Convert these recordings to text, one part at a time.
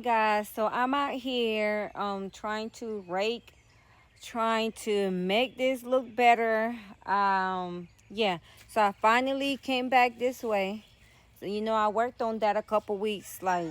Guys, so I'm out here trying to rake, trying to make this look better. Yeah, so I finally came back this way. So I worked on that a couple weeks, like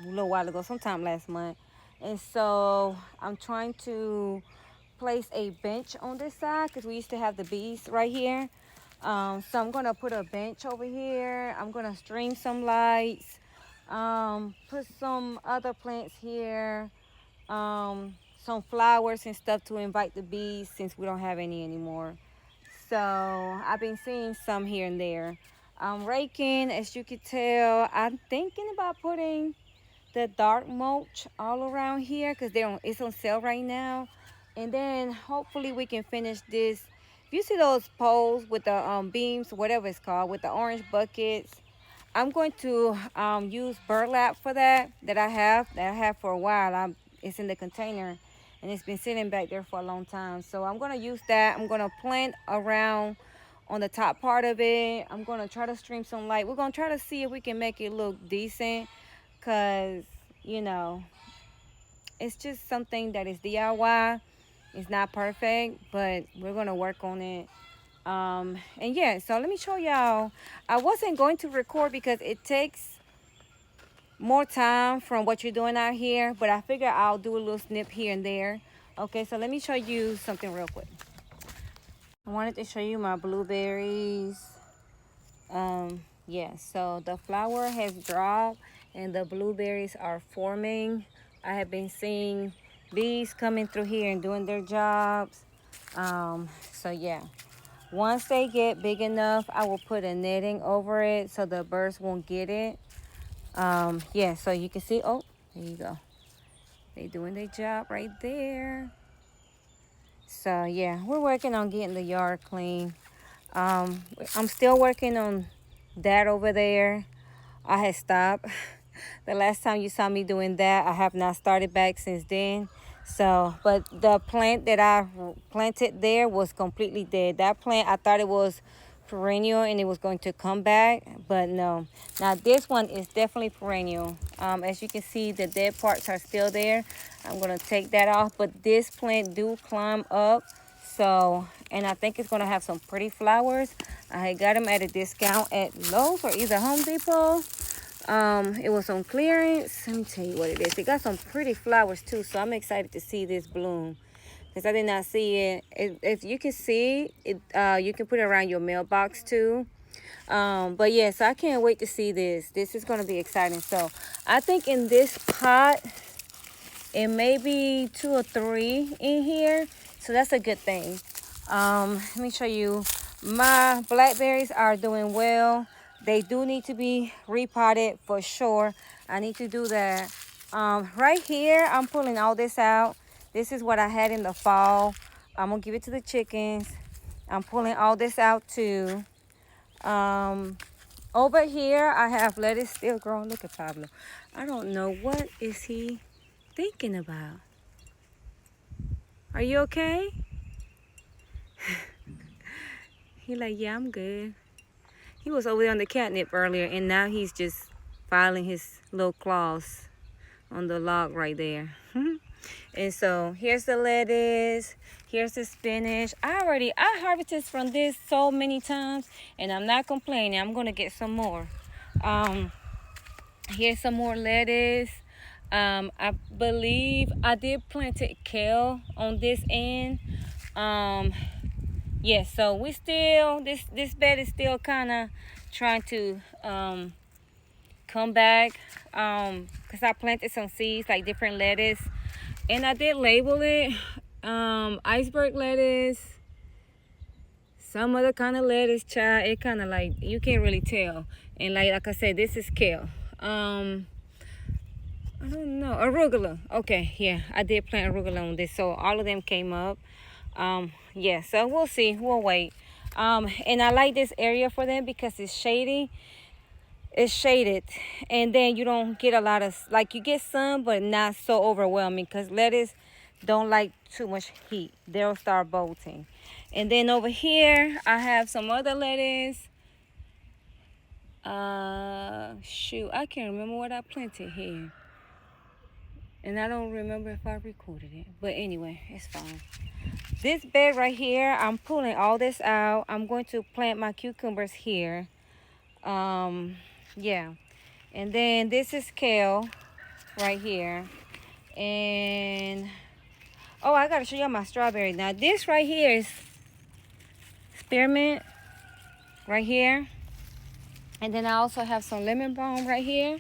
a little while ago, sometime last month. And so I'm trying to place a bench on this side because we used to have the bees right here. So I'm gonna put a bench over here. I'm gonna string some lights, put some other plants here, some flowers and stuff to invite the bees since we don't have any anymore. So I've been seeing some here and there. I'm raking, as you can tell. I'm thinking about putting the dark mulch all around here because it's on sale right now. And then hopefully we can finish this. If you see those poles with the beams, whatever it's called, with the orange buckets, I'm going to use burlap for that I have for a while. It's in the container and it's been sitting back there for a long time. So I'm going to use that. I'm going to plant around on the top part of it. I'm going to try to stream some light. We're going to try to see if we can make it look decent because, you know, it's just something that is DIY. It's not perfect, but we're going to work on it. And yeah, so let me show y'all. I wasn't going to record because it takes more time from what you're doing out here, but I figure I'll do a little snip here and there. Okay, so let me show you something real quick. I wanted to show you my blueberries. Yeah, so the flower has dropped and the blueberries are forming. I have been seeing bees coming through here and doing their jobs. So yeah, once they get big enough, I will put a netting over it so the birds won't get it. Yeah, so you can see, oh, there you go. They doing their job right there. So yeah, we're working on getting the yard clean. I'm still working on that over there. I had stopped. The last time you saw me doing that, I have not started back since then. So, but the plant that I planted there was completely dead. That plant, I thought it was perennial and it was going to come back, but no. Now this one is definitely perennial. As you can see, the dead parts are still there. I'm gonna take that off, but this plant do climb up. So, and I think it's gonna have some pretty flowers. I got them at a discount at Lowe's or either Home Depot. It was on clearance. Let me tell you what it is. It got some pretty flowers too, so I'm excited to see this bloom because I did not see it. If you can see it, you can put it around your mailbox too. But yeah, so I can't wait to see this. This is gonna be exciting. So I think in this pot it may be 2 or 3 in here, so that's a good thing. Let me show you. My blackberries are doing well. They do need to be repotted for sure. I need to do that. Right here, I'm pulling all this out. This is what I had in the fall. I'm gonna give it to the chickens. I'm pulling all this out too. Um, Over here, I have lettuce still growing. Look at Pablo. I don't know what is he thinking about. Are you okay? He like, yeah, I'm good. He was over there on the catnip earlier, and now he's just filing his little claws on the log right there. And so here's the lettuce. Here's the spinach. I harvested from this so many times, and I'm not complaining. I'm gonna get some more. Um, Here's some more lettuce. I believe I did plant kale on this end. Um, yeah, so we still this bed is still kind of trying to come back because I planted some seeds like different lettuce, and I did label it iceberg lettuce, some other kind of lettuce, child. It kind of like you can't really tell. And like I said, this is kale. I don't know, arugula. Okay, yeah, I did plant arugula on this, so all of them came up. Yeah, so we'll see. We'll wait. And I like this area for them because it's shady. It's shaded, and then you don't get a lot of, like, you get sun, but not so overwhelming because lettuce don't like too much heat. They'll start bolting. And then over here, I have some other lettuce. Shoot, I can't remember what I planted here. And I don't remember if I recorded it. But anyway, it's fine. This bed right here, I'm pulling all this out. I'm going to plant my cucumbers here. Yeah. And then this is kale right here. And oh, I gotta show you my strawberry. Now this right here is spearmint right here. And then I also have some lemon balm right here.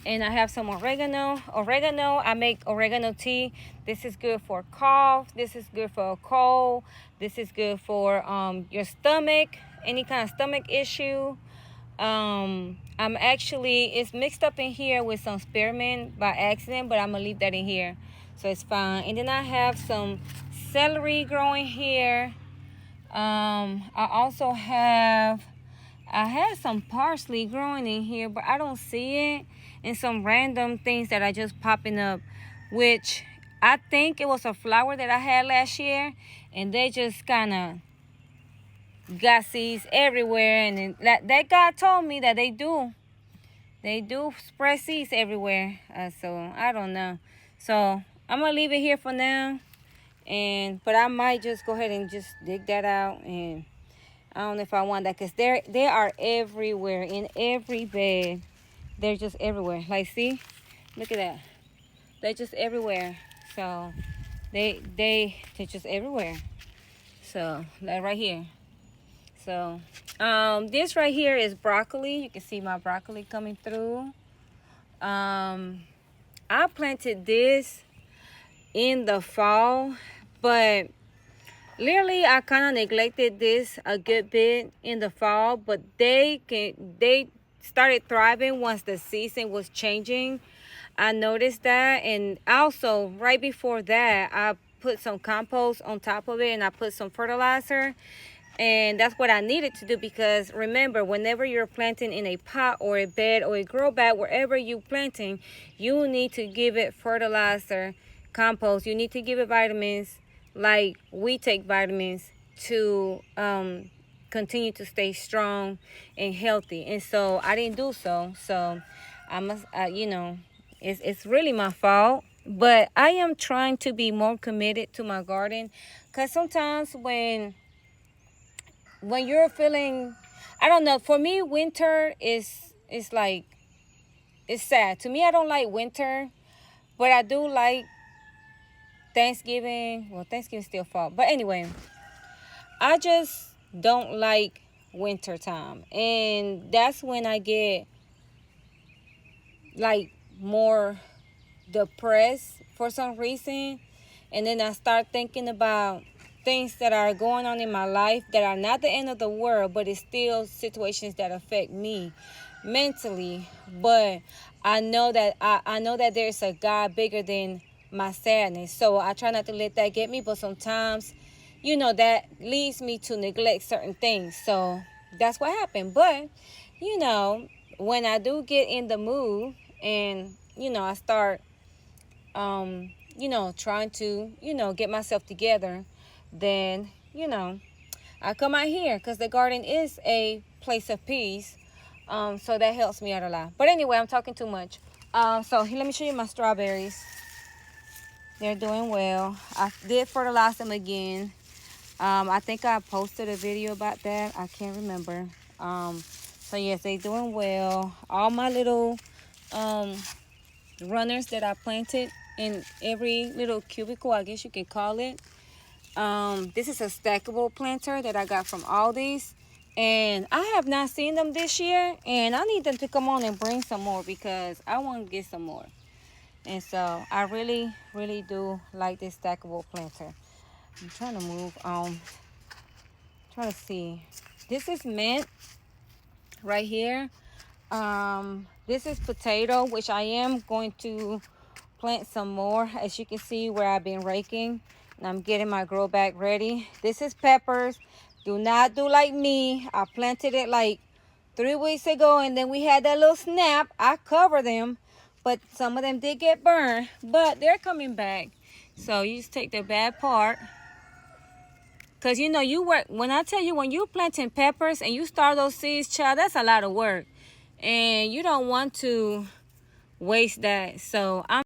And I have some oregano. I make oregano tea. This is good for cough. This is good for a cold. This is good for your stomach, any kind of stomach issue. It's mixed up in here with some spearmint by accident, but I'm gonna leave that in here, so it's fine. And then I have some celery growing here. I had some parsley growing in here, but I don't see it. And some random things that are just popping up, which I think it was a flower that I had last year, and they just kind of got seeds everywhere. And that God told me that they do spread seeds everywhere. So I don't know. So I'm gonna leave it here for now. But I might just go ahead and just dig that out, and I don't know if I want that, because they are everywhere in every bed. They're just everywhere. Like, see, look at that. They're just everywhere. So they're just everywhere. So like right here. So this right here is broccoli. You can see my broccoli coming through. I planted this in the fall, but literally I kind of neglected this a good bit in the fall, but they started thriving once the season was changing. I noticed that. And also right before that, I put some compost on top of it, and I put some fertilizer. And that's what I needed to do, because remember, whenever you're planting in a pot or a bed or a grow bag, wherever you're planting, you need to give it fertilizer, compost. You need to give it vitamins, like we take vitamins to continue to stay strong and healthy. And so I didn't do so. So I must, it's really my fault. But I am trying to be more committed to my garden, because sometimes when you're feeling, I don't know, for me winter is like, it's sad to me. I don't like winter, but I do like Thanksgiving. Well, Thanksgiving still fall, but anyway, I just don't like winter time, and that's when I get like more depressed for some reason. And then I start thinking about things that are going on in my life that are not the end of the world, but it's still situations that affect me mentally. But I know that I know that there's a God bigger than my sadness, so I try not to let that get me. But sometimes, that leads me to neglect certain things. So that's what happened. But when I do get in the mood, and I start trying to get myself together, then I come out here, because the garden is a place of peace. So that helps me out a lot. But anyway, I'm talking too much. So here, let me show you my strawberries. They're doing well. I did fertilize them again. I think I posted a video about that. I can't remember. So yes, they're doing well. All my little runners that I planted in every little cubicle, I guess you can call it. This is a stackable planter that I got from Aldi's, and I have not seen them this year, and I need them to come on and bring some more, because I want to get some more. And so I really, really do like this stackable planter. I'm trying to move on. Trying to see. This is mint right here. This is potato, which I am going to plant some more, as you can see where I've been raking, and I'm getting my grow bag ready. This is peppers. Do not do like me. I planted it like 3 weeks ago, and then we had that little snap. I covered them, but some of them did get burned, but they're coming back. So you just take the bad part, because you work. When I tell you, when you're planting peppers and you start those seeds, child, that's a lot of work, and you don't want to waste that. So I'm